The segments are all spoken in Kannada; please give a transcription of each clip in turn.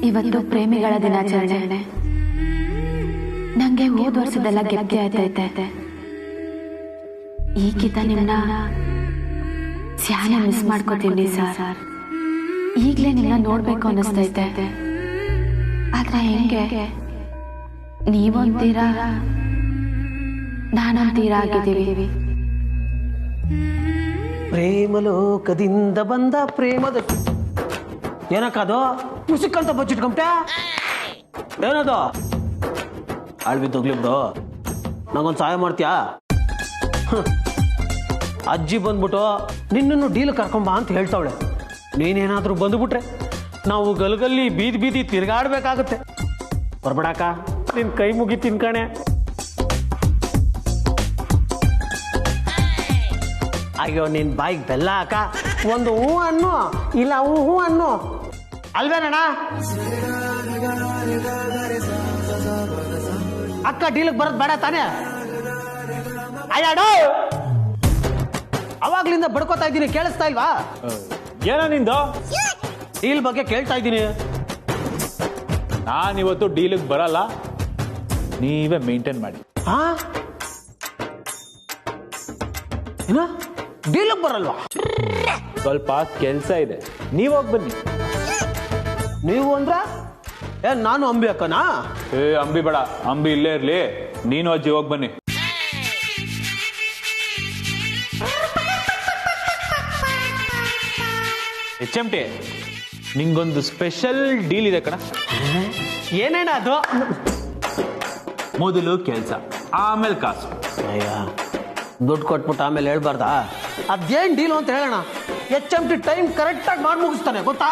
ಇವತ್ತು ಪ್ರೇಮಿಗಳ ದಿನಾಚರಣೆ. ನಂಗೆ ಹೋದ ವರ್ಷದೆಲ್ಲ ಗೆಪ್ತಿ ಆಯ್ತೈತೆ. ಈಗಿತ ನಿಮ್ನ ಸ್ಯಾನೆ ಮಿಸ್ ಮಾಡ್ಕೋತೀನಿ ಸರ್. ಈಗ್ಲೇ ನಿಮ್ನ ನೋಡ್ಬೇಕು ಅನ್ನಿಸ್ತೈತೆ. ಆದ್ರೆ ಹೆಂಗೆ, ನೀವೊಂತೀರಾ ನಾನೊಂತೀರಾ ಆಗಿದ್ದೀವಿ. ಪ್ರೇಮಲೋಕದಿಂದ ಬಂದ ಪ್ರೇಮದ ಏನಕ್ಕದು ಮುಸುಕ್ಕಂತ ಬಚ್ಚಿಟ್ಕೊಂಬಿಟ್ಟೆ? ಏನದು ಆಳ್ಬಿದ್ದೋಗ್ಲಿಬ್ದು? ನಂಗೊಂದು ಸಹಾಯ ಮಾಡ್ತೀಯಾ? ಅಜ್ಜಿ ಬಂದ್ಬಿಟ್ಟು ನಿನ್ನನ್ನು ಡೀಲ್ ಕರ್ಕೊಂಬ ಅಂತ ಹೇಳ್ತಾವಳೆ. ನೀನೇನಾದ್ರೂ ಬಂದ್ಬಿಟ್ರೆ ನಾವು ಗಲ್ಗಲ್ಲಿ ಬೀದಿ ಬೀದಿ ತಿರ್ಗಾಡ್ಬೇಕಾಗತ್ತೆ. ಬರ್ಬೇಡಾಕ, ನಿನ್ ಕೈ ಮುಗಿ ತಿನ್ಕಣೆ. ಅಯ್ಯೋ ನಿನ್ ಬಾಯಿಗೆ ಬೆಲ್ಲ ಹಾಕ. ಒಂದು ಹೂ ಅನ್ನು, ಇಲ್ಲ ಹೂ ಅನ್ನು ಅಲ್ವೇನಣ್ಣ? ಅಕ್ಕ ಡೀಲಿಗೆ ಬರೋದ್ ಬೇಡ ತಾನೇ? ಅಯ್ಯಾಡೋ, ಅವಾಗ್ಲಿಂದ ಬಡ್ಕೋತಾ ಇದ್ದೀನಿ, ಕೇಳಿಸ್ತಾ ಇಲ್ವಾ? ಏನೋ ನಿಂದು? ಡೀಲ್ ಬಗ್ಗೆ ಕೇಳ್ತಾ ಇದ್ದೀನಿ. ನಾನಿವತ್ತು ಡೀಲಿಗೆ ಬರಲ್ಲ, ನೀವೇ ಮೇಂಟೈನ್ ಮಾಡಿ. ಏನ ಡೀಲಿಗೆ ಬರಲ್ವಾ? ಸ್ವಲ್ಪ ಕೆಲಸ ಇದೆ, ನೀವ್ ಹೋಗಿ ಬನ್ನಿ. ನೀವು ಅಂದ್ರ ಏನ್ ನಾನು ಅಂಬಿ ಅಕ್ಕನಾ? ಅಂಬಿ ಬೇಡ, ಅಂಬಿ ಇಲ್ಲೇ ಇರ್ಲಿ, ನೀನು ಅಜ್ಜಿ ಹೋಗಿ ಬನ್ನಿ. HMT, ನಿಂಗೊಂದು ಸ್ಪೆಷಲ್ ಡೀಲ್ ಇದೆ ಕಣ. ಏನೇನ ಅದು? ಮೊದಲು ಕೆಲಸ, ಆಮೇಲೆ ಕಾಸು. ಅಯ್ಯ, ದುಡ್ಡು ಕೊಟ್ಬಿಟ್ಟು ಆಮೇಲೆ ಹೇಳ್ಬಾರ್ದಾ? ಅದೇನ್ ಡೀಲು ಅಂತ ಹೇಳೋಣ. HMT ಟೈಮ್ ಕರೆಕ್ಟಾಗಿ ಮಾಡಿ ಮುಗಿಸ್ತಾನೆ, ಗೊತ್ತಾ?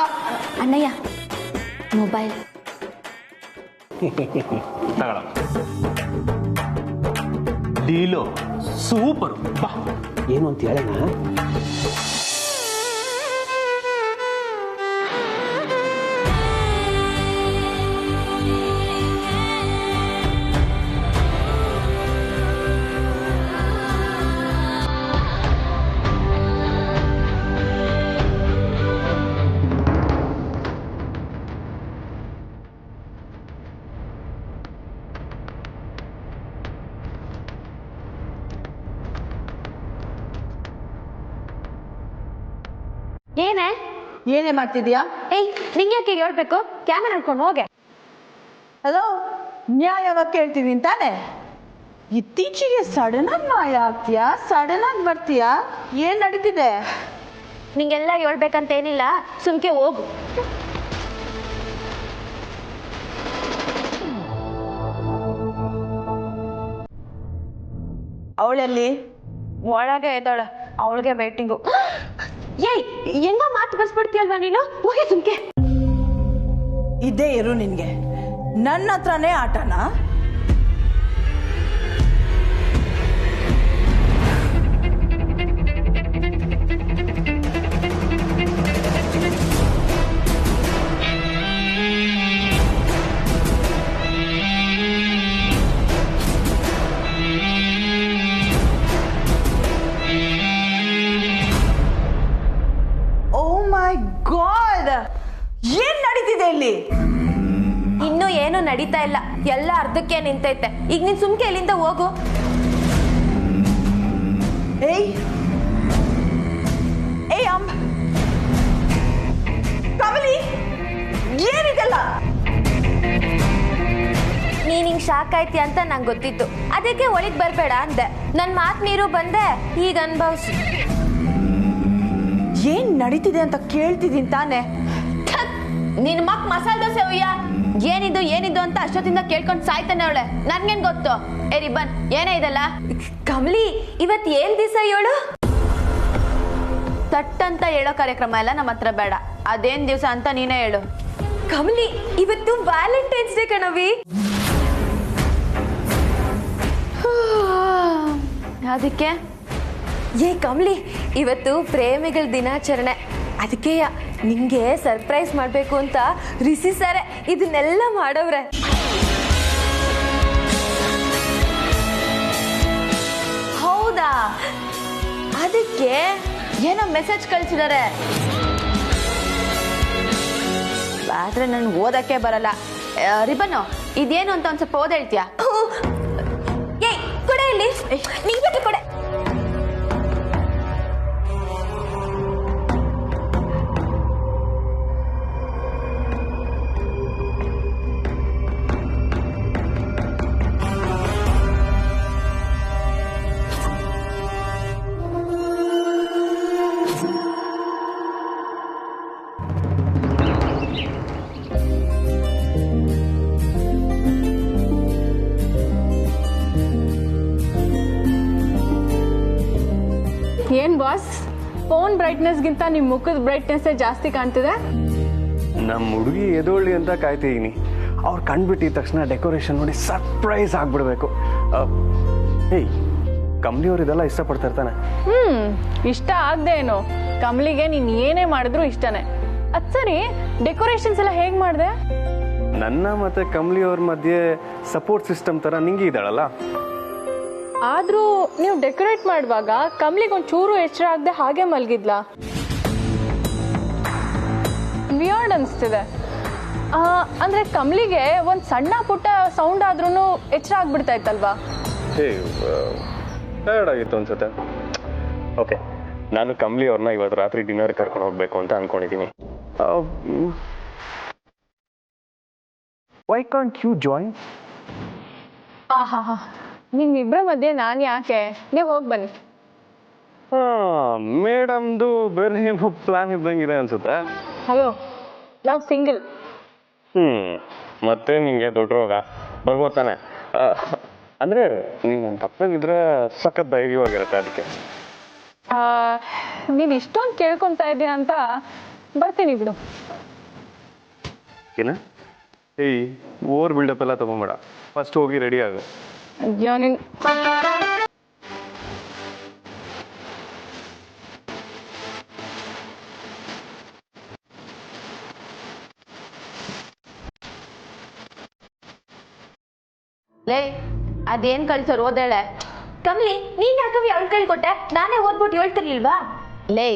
ಅಣ್ಣಯ್ಯ, ಮೊಬೈಲ್ ತಗೊಳ. Deal super. ಬಾ, ಏನು ಅಂತ ಹೇಳೋಣ. ಏನೇ ಮಾಡ್ತಿದ್ಯಾ? ಏಯ್, ನಿಂಗೆ ಯಾಕೆ ಹೇಳ್ಬೇಕು? ಕ್ಯಾಮರಾ ಹಿಡ್ಕೊಂಡು ಹೋಗೆ. ಹಲೋ, ನ್ಯಾಯವಾಗಿ ಕೇಳ್ತೀನಿ ತಾನೆ? ಇತ್ತೀಚೆಗೆ ಸಡನ್ ಆಗಿ ಮಾಯ ಆಗ್ತೀಯಾ, ಸಡನ್ ಆಗಿ ಬರ್ತೀಯಾ? ಏನ್ ನಡೀತಿದೆ? ನಿಂಗೆಲ್ಲ ಹೇಳ್ಬೇಕಂತ ಏನಿಲ್ಲ, ಸುಮ್ಕೆ ಹೋಗು. ಅವಳಲ್ಲಿ ಒಳಗೆ ಇದ್ದಾಳೆ, ಅವಳಿಗೆ ವೇಟಿಂಗು. ಏಯ್, ಹೆಂಗ ಮಾತು ಬಸ್ಬಿಡ್ತೀಯಲ್ವಾ ನೀನು? ಹೋಗಿ ಸುಮ್ಕೆ. ಇದೇ ಇರು ನಿನ್ಗೆ. ನನ್ನ ಹತ್ರನೇ ಆಟನಾ? ಏನ್ ನಡೀತಿದೆ ಇಲ್ಲಿ? ಇನ್ನು ಏನು ನಡೀತಾ ಇಲ್ಲ, ಎಲ್ಲ ಅರ್ಧಕ್ಕೆ ನಿಂತೈತೆ. ಈಗ ನೀನ್ ಸುಮ್ಕೆ ಇಲ್ಲಿಂದ ಹೋಗು. ಏಯ್ ಏಯ್ ಕಮಲಿ, ಏನಿದೆಲ್ಲ? ನೀನ್ ಹಿಂಗ್ ಶಾಕ್ ಆಯ್ತಿ ಅಂತ ನಂಗೆ ಗೊತ್ತಿತ್ತು, ಅದಕ್ಕೆ ಒಳಗ್ ಬರ್ಬೇಡ ಅಂದೆ. ನನ್ ಮಾತ್ ಮೀರು ಬಂದೆ, ಈಗ ಅನ್ಭವ್ಸು. ಏನ್ ನಡೀತಿದೆ ಅಂತ ಕೇಳ್ತಿದ್ದೀನಿ ತಾನೆ? ನಿನ್ ಮಕ್ ಮಸಾಲೆ ದೋಸೆ ಉಯ್ಯ. ಏನಿದು ಏನಿದು ಅಂತ ಅಷ್ಟೊತ್ತಿಂದ ಕೇಳ್ಕೊಂಡ್ ಸಾಯ್ತಾನೆ ಅವಳೆ. ನನ್ಗೇನ್ ಗೊತ್ತು? ಏ ರಿಬ್ಬನ್, ಏನೇ ಇದಲ್ಲ? ಕಮಲಿ, ಇವತ್ ಏನ್ ದಿವಸ ಹೇಳು? ತಟ್ಟಂತ ಹೇಳೋ ಕಾರ್ಯಕ್ರಮ ಎಲ್ಲ ನಮ್ಮ ಹತ್ರ ಬೇಡ. ಅದೇನ್ ದಿವಸ ಅಂತ ನೀನೇ ಹೇಳು. ಕಮಲಿ, ಇವತ್ತು ವ್ಯಾಲೆಂಟೈನ್ಸ್ ಡೇ ಕಣವಿ. ಅದಕ್ಕೆ ಏ ಕಮಲಿ, ಇವತ್ತು ಪ್ರೇಮಿಗಳ ದಿನಾಚರಣೆ. ಅದಕ್ಕೆ ನಿಂಗೆ ಸರ್ಪ್ರೈಸ್ ಮಾಡ್ಬೇಕು ಅಂತ ರಿಸಿ ಸರ್ ಇದನ್ನೆಲ್ಲ ಮಾಡವ್ರೆ. ಹೌದಾ? ಅದಕ್ಕೆ ಏನೋ ಮೆಸೇಜ್ ಕಳ್ಸಿದಾರೆ. ಆದ್ರೆ ನನ್ಗೆ ಓದಕ್ಕೆ ಬರಲ್ಲ. ರಿಬನ್ನು ಇದೇನು ಅಂತ ಒಂದ್ ಸ್ವಲ್ಪ ಓದ್ ಹೇಳ್ತೀಯಾ? ಏಯ್ ಕೊಡೆ ಇಲ್ಲಿ, ನೀವೇ ಕೊಡೆ. ಏನ್ ಬಾಸ್, ಫೋನ್ ಬ್ರೈಟ್ನೆಸ್ಗಿಂತ ನಿಮ್ಮ ಮುಖದ ಬ್ರೈಟ್ನೆಸ್ ಜಾಸ್ತಿ ಕಾಣ್ತಿದೆ. ನಮ್ಮ ಹುಡುಗಿ ಎದೊಳ್ಳಿ ಅಂತ ಕಾಯ್ತಿದ್ದೀನಿ. ಅವ್ರು ಕಂಡ್ಬಿಟ್ಟಿದ ತಕ್ಷಣ ಡೆಕೋರೇಷನ್ ನೋಡಿ ಸರ್ಪ್ರೈಸ್ ಆಗ್ಬಿಡ್ಬೇಕು. ಏಯ್, ಕಂಪ್ನಿಯವ್ರು ಇದೆಲ್ಲ ಇಷ್ಟಪಡ್ತಾ ಇರ್ತಾನೆ. ಇಷ್ಟ ಆಗದೆ ಏನು, ಕಮಲಿಗೆ ನೀನ್ ಏನೇ ಮಾಡಿದ್ರು ಇಷ್ಟನೇ. ಅದ್ ಸರಿ, ಡೆಕೋರೇಷನ್ಸ್ ಎಲ್ಲ ಹೇಗ್ ಮಾಡಿದೆ? ನನ್ನ ಮತ್ತೆ ಕಮಲಿಯವ್ರ ಮಧ್ಯೆ ಸಪೋರ್ಟ್ ಸಿಸ್ಟಮ್ ತರ ನಿಂಗೆ ಇದ್ದಾಳಲ್ಲ. ಆದ್ರೂ ನೀವು ಡೆಕೋರೇಟ್ ಮಾಡುವಾಗ ಕಮಲಿಗೆ ಒಂಚೂರು ಎಚ್ಚರ ಆಗದೆ ಹಾಗೆ ಮಲ್ಗಿದ್ಲ. ವಿಯರ್ಡ್ ಅನಿಸ್ತಿದೆ. ಅಂದ್ರೆ ಕಮಲಿಗೆ ಒಂದ್ ಸಣ್ಣ ಪುಟ್ಟ ಸೌಂಡ್ ಆದ್ರೂ ಎಚ್ಚರ ಆಗ್ಬಿಡ್ತಾ ಇತ್ತಲ್ವಾ? ಟಯರ್ಡ್ ಆಗಿತ್ತು ಅನ್ಸುತ್ತೆ. ಓಕೆ, ನಾನು ಕಮಲಿ ಅವ್ರನ್ನ ಇವತ್ತು ರಾತ್ರಿ ಡಿನ್ನರ್ ಕರ್ಕೊಂಡು ಹೋಗ್ಬೇಕು ಅಂತ ಅನ್ಕೊಂಡಿದ್ದೀನಿ. Why can't you join? ನಿಮ್ಮಿಬ್ಬರ ಮಧ್ಯೆ ನಾನು ಯಾಕೆ, ನೀವು ಹೋಗಿ ಬನ್ನಿ. ಮೇಡಮ್ದು ಬೇರೆ ಏನೋ ಪ್ಲಾನ್ ಇದ್ದಂಗಿದೆ ಅನ್ಸುತ್ತೆ. ಹಲೋ, ನಾವು ಸಿಂಗಲ್. ಮತ್ತೆ ನಿಂಗೆ ದೊಡ್ಡ ರೋಗ ಬರ್ಬೋತಾನೆ. ಅಂದ್ರೆ ನೀನು ನನ್ನ ತಪ್ಪಾಗಿದ್ರೆ ಸಖತ್ ಧೈರ್ಯವಾಗಿರುತ್ತೆ. ಅದಕ್ಕೆ ನೀನು ಇಷ್ಟೊಂದು ಕೇಳ್ಕೊತಾ ಇದ್ದೀಯ ಅಂತ ಬರ್ತೀನಿ ಬಿಡು. ಏನ? ಏಯ್, ಓವರ್ ಬಿಲ್ಡಪ್ ಎಲ್ಲ ತಗೊಂಬೇಡ. ಫಸ್ಟ್ ಹೋಗಿ ರೆಡಿ ಆಗು. ಅಯ್ಯೋ ನೀನು. ಲೇ, ಅದೇನ್ ಕಳ್ಸೋರು ಓದೇಳೆ. ಕಮಲಿ, ನೀನ್ ಯಾಕವಿ ಅವಳ ಕೈ ಕೊಟ್ಟೆ? ನಾನೇ ಓದ್ಬಿಟ್ಟು ಹೇಳ್ತಿರ್ಲಿಲ್ವಾ? ಲೇ,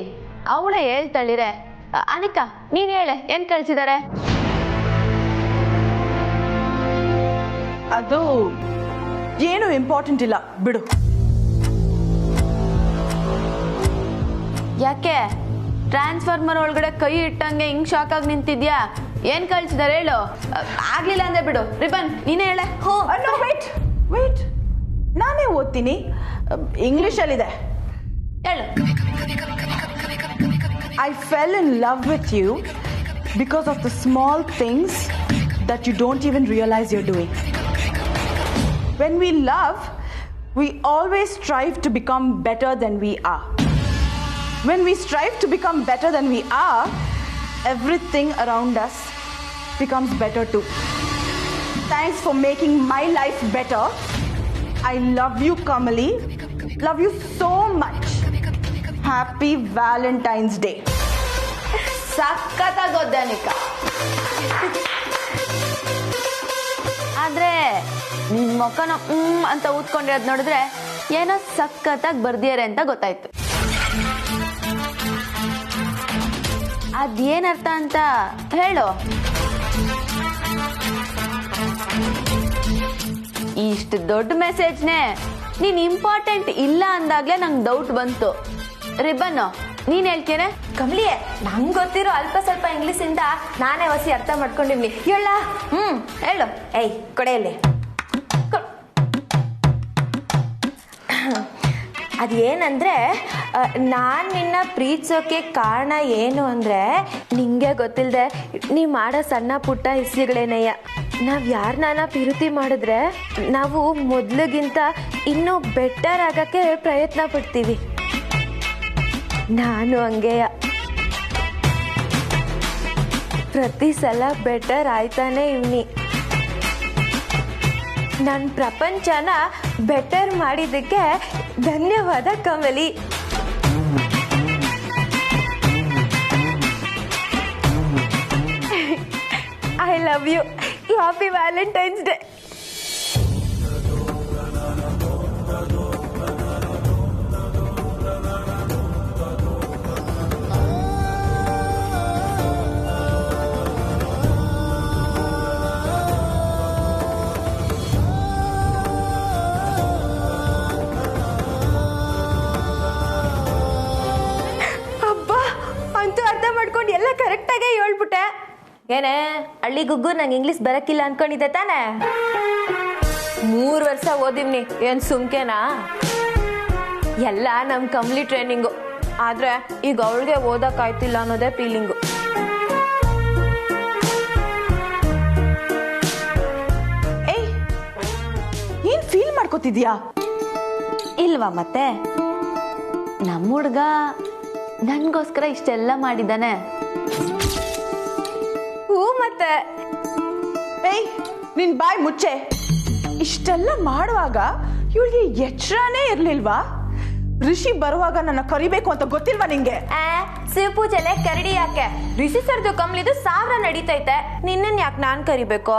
ಅವಳೇ ಹೇಳ್ತಳಿರೆ. ಅನಿಕಾ, ನೀನ್ ಹೇಳೆ, ಏನ್ ಕಳ್ಸಿದಾರೆ? ಅದು ಏನು ಇಂಪಾರ್ಟೆಂಟ್ ಇಲ್ಲ ಬಿಡು. ಯಾಕೆ ಟ್ರಾನ್ಸ್ಫಾರ್ಮರ್ ಒಳಗಡೆ ಕೈ ಇಟ್ಟಂಗೆ ಹಿಂಗ್ ಶಾಕ್ ಆಗಿ ನಿಂತಿದ್ಯಾ? ಏನ್ ಕಳ್ಸಿದಾರೆ ಹೇಳು. ಆಗ್ಲಿಲ್ಲ ಅಂದ್ರೆ ಬಿಡು. ರಿಬನ್, ನೀನೇ ಹೇಳೆ. ವೇಟ್, ನಾನೇ ಓದ್ತೀನಿ. ಇಂಗ್ಲಿಷಲ್ಲಿದೆ. ಹೇಳು. I fell in love with you because of the small things that you don't even realize you're doing. When we love, we always strive to become better than we are. When we strive to become better than we are, everything around us becomes better too. Thanks for making my life better. I love you, Kamali. Love you so much. Happy Valentine's Day. ಸಖತ್ತಾಗಿ ಓದ್ದೆ ಅನಿಕಾ. ಆದ್ರೆ ನಿನ್ ಮುಖನ ಅಂತ ಊದ್ಕೊಂಡಿರೋದ್ ನೋಡಿದ್ರೆ ಏನೋ ಸಖತ್ತಾಗಿ ಬರ್ದಿಯಾರೆ ಅಂತ ಗೊತ್ತಾಯ್ತು. ಅದೇನರ್ಥ ಅಂತ ಹೇಳು. ಇಷ್ಟು ದೊಡ್ಡ ಮೆಸೇಜ್ನೇ ನೀನ್ ಇಂಪಾರ್ಟೆಂಟ್ ಇಲ್ಲ ಅಂದಾಗ್ಲೇ ನಂಗೆ ಡೌಟ್ ಬಂತು. ರಿಬನ್, ನೀನ್ ಹೇಳ್ತೇನೆ. ಕಮಲಿಯೇ, ನಂಗೆ ಗೊತ್ತಿರೋ ಅಲ್ಪ ಸ್ವಲ್ಪ ಇಂಗ್ಲಿಷ್ ಇಂದ ನಾನೇ ಹೊಸಿ ಅರ್ಥ ಮಾಡ್ಕೊಂಡಿವ್ನಿ. ಹೇಳ. ಹೇಳು. ಏಯ್, ಕೊಡೆಯಲ್ಲಿ. ಅದೇನಂದ್ರೆ, ನಾನು ನಿನ್ನ ಪ್ರೀತಿಸೋಕೆ ಕಾರಣ ಏನು ಅಂದ್ರೆ, ನಿಂಗೆ ಗೊತ್ತಿಲ್ಲದೆ ನೀ ಮಾಡೋ ಸಣ್ಣ ಪುಟ್ಟ ಹಿಸ್ಸಿಗಳೇನಯ್ಯ. ನಾವು ಯಾರನ್ನ ಪ್ರೀತಿ ಮಾಡಿದ್ರೆ ನಾವು ಮೊದಲಿಗಿಂತ ಇನ್ನೂ ಬೆಟರ್ ಆಗಕ್ಕೆ ಪ್ರಯತ್ನ ಪಡ್ತೀವಿ. ನಾನು ಹಂಗೆಯ. ಪ್ರತಿ ಸಲ ಬೆಟರ್ ಆಯ್ತಾನೆ ಇವ್ನಿ. ನನ್ನ ಪ್ರಪಂಚನ ಬೆಟರ್ ಮಾಡಿದ್ದಕ್ಕೆ ಧನ್ಯವಾದ Kamali. I love you. Happy Valentine's Day. ಏನೇ ಹಳ್ಳಿ ಗುಗ್ಗು ನಂಗೆ ಇಂಗ್ಲಿಷ್ ಬರಕ್ಕಿಲ್ಲ ಅನ್ಕೊಂಡಿದ್ದೆ ತಾನೆ? 3 ವರ್ಷ ಓದಿವ್ನಿ, ಏನ್ ಸುಮ್ಕೆನಾ? ಎಲ್ಲ ನಮ್ ಕಮ್ಲಿ ಟ್ರೈನಿಂಗು. ಆದ್ರೆ ಈಗ ಅವಳಿಗೆ ಓದಕ್ಕಾಯ್ತಿಲ್ಲ ಅನ್ನೋದೇ ಫೀಲಿಂಗು. ಏಯ್, ಏನ್ ಫೀಲ್ ಮಾಡ್ಕೋತಿದ್ಯಾ? ಇಲ್ವಾ ಮತ್ತೆ? ನಮ್ಮ ಹುಡ್ಗ ನನ್ಗೋಸ್ಕರ ಇಷ್ಟೆಲ್ಲ ಮಾಡಿದ್ದಾನೆ. ಹೂ ಮತ್ತೆ. ಏಯ್, ನಿನ್ ಬಾಯ್ ಮುಚ್ಚೆ. ಇಷ್ಟೆಲ್ಲ ಮಾಡುವಾಗ ಇವಳಿಗೆ ಎಚ್ಚರನೇ ಇರ್ಲಿಲ್ವಾ? ಋಷಿ ಬರುವಾಗ ನನ್ನ ಕರಿಬೇಕು ಅಂತ ಗೊತ್ತಿಲ್ವಾ ನಿಂಗೆ? ಶಿವಪೂಜೆಲೆ ಕರಡಿ ಯಾಕೆ? ಋಷಿ ಸರ್ದು ಕಮ್ಲಿದು 1000 ನಡೀತೈತೆ, ನಿನ್ನನ್ ಯಾಕೆ ನಾನ್ ಕರಿಬೇಕು?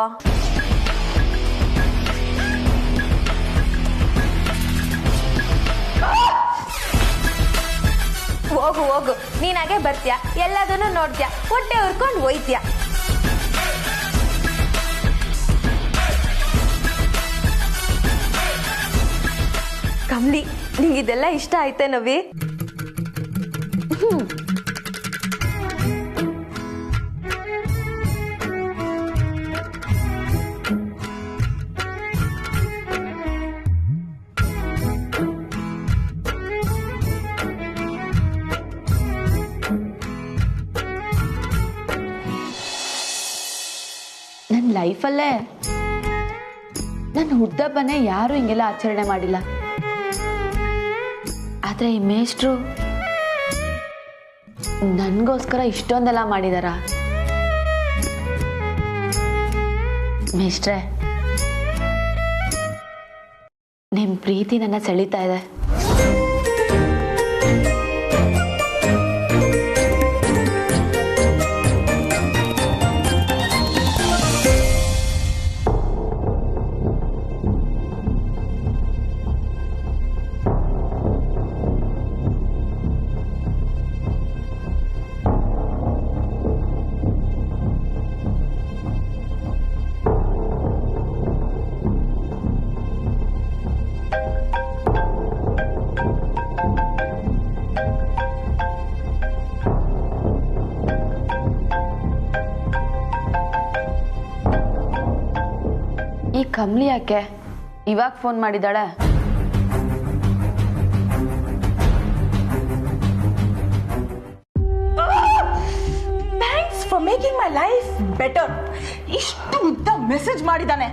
ಹೋಗು ಹೋಗು, ನೀನಾಗೆ ಬರ್ತೀಯ, ಎಲ್ಲದನ್ನು ನೋಡ್ತೀಯ, ಹೊಟ್ಟೆ ಹುರ್ಕೊಂಡು ಹೋಯ್ತೀಯ. ಕಮ್ಲಿ, ನಿಂಗಿದೆಲ್ಲ ಇಷ್ಟ ಆಯ್ತೆ ನವಿ? ನನ್ನ ಲೈಫಲ್ಲೇ ನನ್ನ ಹುಟ್ಟದಬ್ಬನೇ ಯಾರೂ ಹಿಂಗೆಲ್ಲ ಆಚರಣೆ ಮಾಡಿಲ್ಲ. ಆದ್ರೆ ಈ ಮೇಷ್ಟ್ರು ನನ್ಗೋಸ್ಕರ ಇಷ್ಟೊಂದೆಲ್ಲ ಮಾಡಿದಾರ. ಮೇಷ್ಟ್ರೆ, ನಿಮ್ ಪ್ರೀತಿ ನನ್ನ ಸೆಳೀತಾ ಇದೆ. ಈ ಕಮ್ಲಿ ಯಾಕೆ ಇವಾಗ ಫೋನ್ ಮಾಡಿದಾಳೆ? Thanks for making my life better. ಇಷ್ಟು ಉದ್ದ ಮೆಸೇಜ್ ಮಾಡಿದಾನೆ,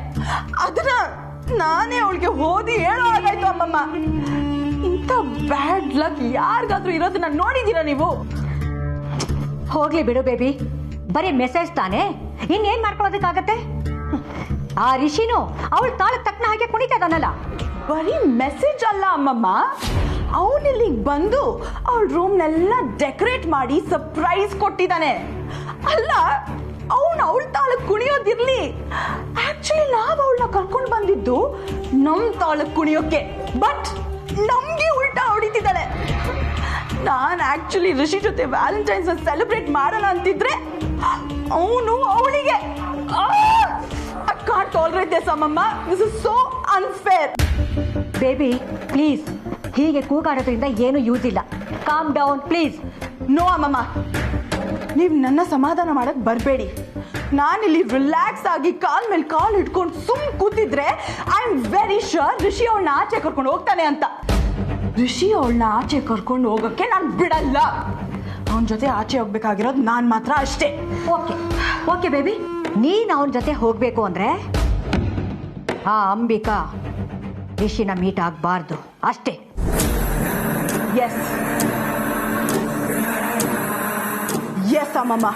ಅದನ್ನ ನಾನೇ ಅವಳಿಗೆ ಓದಿ ಹೇಳೋ ಹಾಗಾಯ್ತು. ಅಮ್ಮಮ್ಮ, ಇಂಥ ಬ್ಯಾಡ್ ಲಕ್ ಯಾರಿಗಾದ್ರೂ ಇರೋದನ್ನ ನೋಡಿದೀರಾ ನೀವು? ಹೋಗ್ಲಿ ಬಿಡು ಬೇಬಿ, ಬರೀ ಮೆಸೇಜ್ ತಾನೇ, ಇನ್ನೇನ್ ಮಾಡ್ಕೊಳ್ಳೋದಕ್ಕಾಗತ್ತೆ? ಆ ರಿಷಿನು ಅವಳ ತಾಳಕ್ಕೆ ತಕ್ಕನ ಹಾಗೆ ಕುಣಿತದನಲ್ಲ. ಬರೀ ಮೆಸೇಜ್ ಅಲ್ಲ ಅಮ್ಮಮ್ಮ, ಅವನಿಲ್ಲಿ ಬಂದು ಅವಳ ರೂಮ್ನೆಲ್ಲ ಡೆಕೋರೇಟ್ ಮಾಡಿ ಸರ್ಪ್ರೈಸ್ ಕೊಟ್ಟಿದ್ದಾನೆ. ಅಲ್ಲ, ಅವಳ ತಾಳಕ್ಕೆ ಕುಣಿಯೋದಿರ್ಲಿ, ಆಕ್ಚುಲಿ ನಾವು ಅವಳನ್ನ ಕರ್ಕೊಂಡು ಬಂದಿದ್ದು ನಮ್ ತಾಳಕ್ಕೆ ಕುಣಿಯೋಕೆ, ಬಟ್ ನಮ್ಗೆ ಉಲ್ಟಾ ಹೊಡಿತಿದ್ದಾಳೆ. ನಾನು ಆಕ್ಚುಲಿ ಋಷಿ ಜೊತೆ ವ್ಯಾಲೆಂಟೈನ್ಸ್ ಸೆಲೆಬ್ರೇಟ್ ಮಾಡೋಣ ಅಂತಿದ್ರೆ ಅವನು ಅವಳಿಗೆ. I can't tolerate this, ಅಮ್ಮಮ್ಮ. This is so unfair. Baby please, ಹೀಗೆ ಕೂಗಾಡೋದ್ರಿಂದ ಏನು ಯೂಸ್ ಇಲ್ಲ. Calm down please. ನೋ ಅಮ್ಮಮ್ಮ, ನೀವು ನನ್ನ ಸಮಾಧಾನ ಮಾಡಕ್ ಬರಬೇಡಿ. ನಾನಿಲ್ಲಿ ರಿಲ್ಯಾಕ್ಸ್ ಆಗಿ ಕಾಲ್ ಮೇಲೆ ಕಾಲ್ ಇಟ್ಕೊಂಡು ಸುಮ್ ಕೂತಿದ್ರೆ ಐ ಆಮ್ ವೆರಿ ಶ್ಯೂರ್ ಋಷಿ ಅವಳನ್ನ ಆಚೆ ಕರ್ಕೊಂಡು ಹೋಗ್ತಾನೆ ಅಂತ. ಋಷಿ ಅವಳನ್ನ ಆಚೆ ಕರ್ಕೊಂಡು ಹೋಗಕ್ಕೆ ನಾನು ಬಿಡಲ್ಲ. ಅವನ ಜೊತೆ ಆಚೆ ಹೋಗ್ಬೇಕಾಗಿರೋದು ನಾನು ಮಾತ್ರ ಅಷ್ಟೇ. ಓಕೆ ಓಕೆ ಬೇಬಿ, ನೀನ್ ಅವನ ಜೊತೆ ಹೋಗ್ಬೇಕು ಅಂದ್ರೆ ಆ ಅಂಬಿಕಾ ರಿಷಿನ ಮೀಟ್ ಆಗಬಾರ್ದು ಅಷ್ಟೇ. ಎಸ್ ಎಸ್ ಅಮ್ಮಮ್ಮ.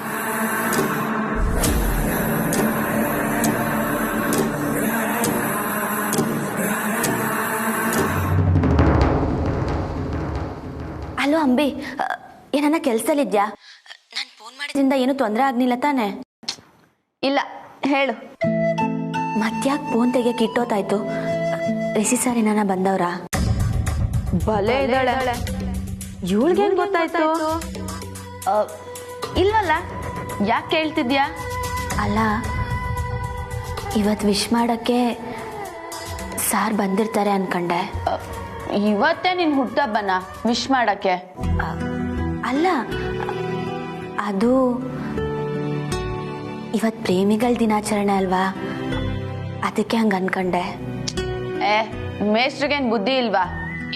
ಹಲೋ ಅಂಬಿ, ಏನನ್ನ ಕೆಲ್ಸದಲ್ಲಿದ್ಯಾ? ನಾನು ಫೋನ್ ಮಾಡಿದ್ರಿಂದ ಏನು ತೊಂದರೆ ಆಗ್ಲಿಲ್ಲ ತಾನೆ? ಇಲ್ಲ, ಹೇಳು. ಮತ್ಯಾಕೆ ಫೋನ್ ತೆಗಿಯಕ್ಕೆ ಇಟ್ಟೋತಾಯ್ತು? ರಿಷಿ ಸರ್ ಏನಾನ ಬಂದವ್ರಾ? ಬಲೆ ಇದ್ದಾಳೆ. ಇವಳಿಗೇನು ಗೊತ್ತಾಯ್ತು? ಇಲ್ವಲ್ಲ, ಯಾಕೆ ಕೇಳ್ತಿದ್ಯಾ? ಅಲ್ಲ, ಇವತ್ತು ವಿಶ್ ಮಾಡಕ್ಕೆ ಸಾರ್ ಬಂದಿರ್ತಾರೆ ಅನ್ಕೊಂಡೆ. ಇವತ್ತೇ ನಿನ್ ಹುಟ್ಟಬ್ಬನ ವಿಶ್ ಮಾಡಕ್ಕೆ? ಅಲ್ಲ, ಅದು ಇವತ್ತು ಪ್ರೇಮಿಗಳ ದಿನಾಚರಣೆ ಅಲ್ವಾ, ಅದಕ್ಕೆ ಹಂಗೆ ಅನ್ಕೊಂಡೆ. ಮೇಸ್ಟ್ರಿಗೇನ್ ಬುದ್ಧಿ ಇಲ್ವಾ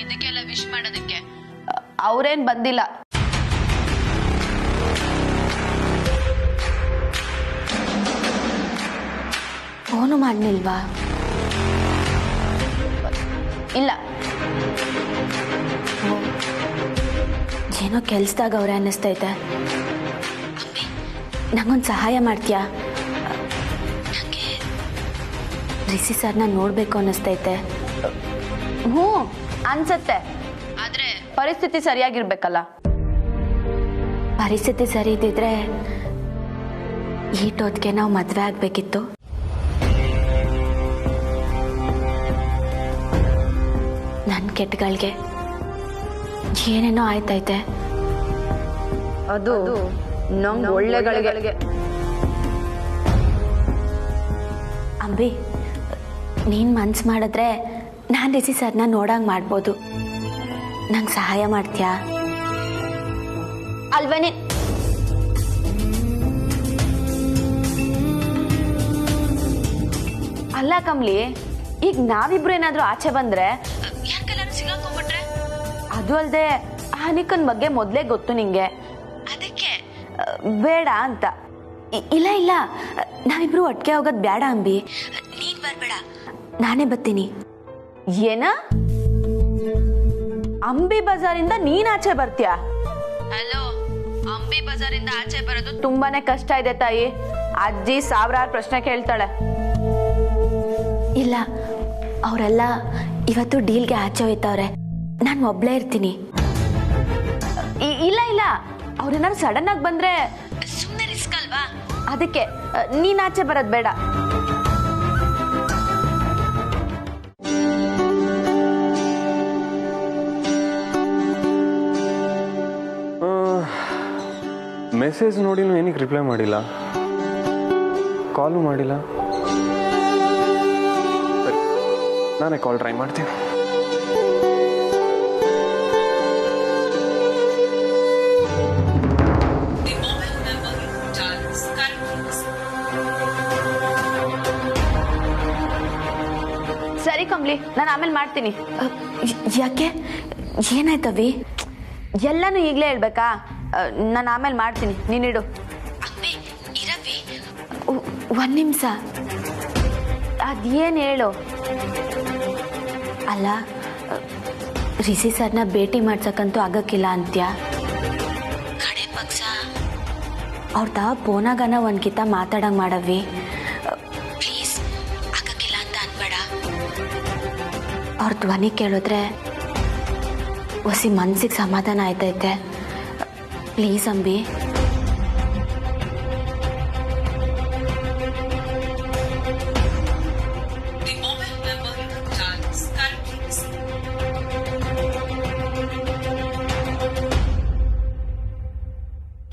ಇದಕ್ಕೆಲ್ಲ ವಿಶ್ ಮಾಡೋದಕ್ಕೆ? ಅವ್ರೇನ್ ಬಂದಿಲ್ಲ. ಫೋನು ಮಾಡಲಿಲ್ವಾ? ಇಲ್ಲ. ಏನೋ ಕೆಲ್ಸದಾಗ ಅವ್ರೆ ಅನ್ನಿಸ್ತೈತೆ. ನಂಗೊಂದು ಸಹಾಯ ಮಾಡ್ತೀಯಾ? ನನಗೆ ರಿಷಿ ಸರ್ನ ನೋಡಬೇಕು ಅನ್ನಿಸ್ತೈತೆ. ಹ್ಞೂ ಅನ್ಸತ್ತೆ, ಆದ್ರೆ ಪರಿಸ್ಥಿತಿ ಸರಿಯಾಗಿರ್ಬೇಕಲ್ಲ. ಪರಿಸ್ಥಿತಿ ಸರಿ ಇದ್ದಿದ್ರೆ ಈಟೊತ್ತಿಗೆ ನಾವು ಮದುವೆ ಆಗಬೇಕಿತ್ತು. ನನ್ನ ಕೆಟ್ಟಗಳಿಗೆ ಏನೇನೋ ಆಯ್ತೈತೆ. ಅದು ನಂಗೆ ಒಳ್ಳೆಗಳಿಗೆ. ಅಂಬಿ, ನೀನು ಮನ್ಸು ಮಾಡಿದ್ರೆ ನಾನು ರಿಷಿ ಸರ್ನ ನೋಡಂಗೆ ಮಾಡ್ಬೋದು. ನಂಗೆ ಸಹಾಯ ಮಾಡ್ತೀಯಾ ಅಲ್ವೇನೆ? ಅಲ್ಲ ಕಮ್ಲಿ, ಈಗ ನಾವಿಬ್ರು ಏನಾದ್ರೂ ಆಚೆ ಬಂದ್ರೆ ಸಿಗಾಕೊಂಡ್ಬಿಟ್ರೆ? ಅದು ಅಲ್ದೆ ಅನಿಕನ್ ಬಗ್ಗೆ ಮೊದ್ಲೇ ಗೊತ್ತು ನಿಂಗೆ, ಅದಕ್ಕೆ ಬೇಡ ಅಂತ. ಇಲ್ಲ ಇಲ್ಲ, ನಾವಿಬ್ರು ಒಟ್ಟಿಗೆ ಹೋಗೋದು ಬೇಡ ಅಂಬಿ. ನೀನ್ ಬರ್ಬೇಡ, ನಾನೇ ಬರ್ತೀನಿ. ಏನ? ಅಂಬಿ ಬಜಾರಿಂದ ನೀನ್ ಆಚೆ ಬರ್ತೀಯ? ಹಲೋ, ಅಂಬಿ ಬಜಾರಿಂದ ಆಚೆ ಬರೋದು ತುಂಬಾನೇ ಕಷ್ಟ ಇದೆ ತಾಯಿ. ಅಜ್ಜಿ ಸಾವಿರಾರು ಪ್ರಶ್ನೆ ಕೇಳ್ತಾಳೆ. ಇಲ್ಲ, ಅವರೆಲ್ಲ ಇವತ್ತು ಡೀಲ್ಗೆ ಆಚೆ ಹೋಯ್ತವ್ರೆ. ನಾನು ಒಬ್ಳೇ ಇರ್ತೀನಿ. ಇಲ್ಲ ಇಲ್ಲ, ಅವ್ರೇನಾದ್ರು ಸಡನ್ ಆಗಿ ಬಂದ್ರೆ ಸುಮ್ಮನೆ ರಿಸ್ಕ್ ಅಲ್ವಾ? ಅದಕ್ಕೆ ನೀನ್ ಆಚೆ ಬರೋದ್ ಬೇಡ. ಮೆಸೇಜ್ ನೋಡಿನೂ ಏನಕ್ಕೆ ರಿಪ್ಲೈ ಮಾಡಿಲ್ಲ, ಕಾಲು ಮಾಡಿಲ್ಲ. ಸರಿ, ನಾನೇ ಕಾಲ್ ಟ್ರೈ ಮಾಡ್ತೀನಿ. ಸರಿ ಕಮ್ಲಿ, ನಾನು ಆಮೇಲೆ ಮಾಡ್ತೀನಿ. ಯಾಕೆ, ಏನಾಯ್ತವಿ? ಎಲ್ಲಾನು ಈಗಲೇ ಹೇಳ್ಬೇಕಾ? ನಾನು ಆಮೇಲೆ ಮಾಡ್ತೀನಿ, ನೀನಿಡು. ಒಂದ್ ನಿಮಿಷ. ಅದೇನು ಹೇಳು. ಅಲ್ಲ, ರಿಷಿ ಸರ್ನ ಭೇಟಿ ಮಾಡ್ಸಕ್ಕಂತೂ ಆಗಕ್ಕಿಲ್ಲ ಅಂತ್ಯ. ಕಡೆ ಪಕ್ಷ ಅವ್ರ ತಾವ ಫೋನಾಗನ ಒಂದ್ಕಿತ ಮಾತಾಡಂಗ್ ಮಾಡವಿ. ಪ್ಲೀಸ್, ಆಗಕ್ಕಿಲ್ಲ ಅಂತ ಅನ್ಬೇಡ. ಅವ್ರ ಧ್ವನಿ ಕೇಳಿದ್ರೆ ಹೊಸಿ ಮನ್ಸಿಗೆ ಸಮಾಧಾನ ಆಯ್ತೈತೆ. ಪ್ಲೀಸ್ ಅಂಬಿ.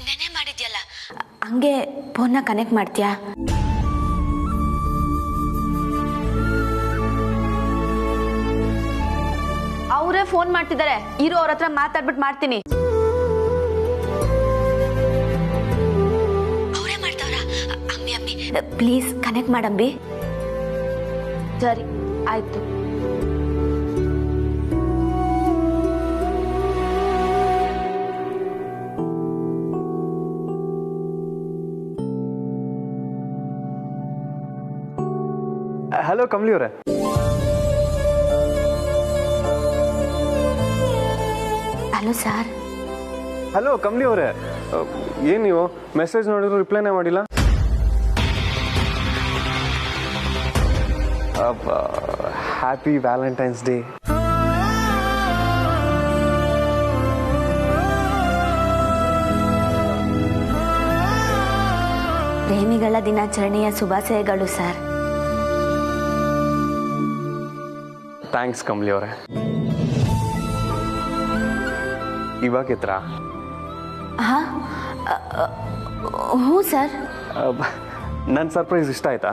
ನೆನೆ ಮಾಡಿದ್ಯಲ್ಲ, ಹಂಗೆ ಫೋನ್ನ ಕನೆಕ್ಟ್ ಮಾಡ್ತೀಯಾ? ಅವರೇ ಫೋನ್ ಮಾಡ್ತಿದ್ದಾರೆ, ಇರೋ ಅವ್ರ ಹತ್ರ ಮಾತಾಡ್ಬಿಟ್ಟು ಮಾಡ್ತೀನಿ. ಅವರೇ ಮಾಡ್ತಾವ್ರ? ಅಂಬಿ ಅಂಬಿ, ಪ್ಲೀಸ್ ಕನೆಕ್ಟ್ ಮಾಡಂಬಿ. ಸರಿ, ಆಯ್ತು. ಹಲೋ ಕಮಲಿ ಅವರೇ. Hello sir. ಹಲೋ ಕಮಲಿ ಅವರೇ, ಏನು ನೀವು ಮೆಸೇಜ್ ನೋಡಿದ್ರು ರಿಪ್ಲೈನೇ ಮಾಡಿಲ್ಲ? Happy Valentine's day. ಪ್ರೇಮಿಗಳ ದಿನಾಚರಣೆಯ ಶುಭಾಶಯಗಳು ಸರ್. ಥ್ಯಾಂಕ್ಸ್ ಕಮಲಿ ಅವರೇ. ಇವಾಗ ಎತ್ತರ? ಹಾ, ಹ್ಞೂ ಸರ್. ನನ್ನ ಸರ್ಪ್ರೈಸ್ ಇಷ್ಟ ಆಯ್ತಾ?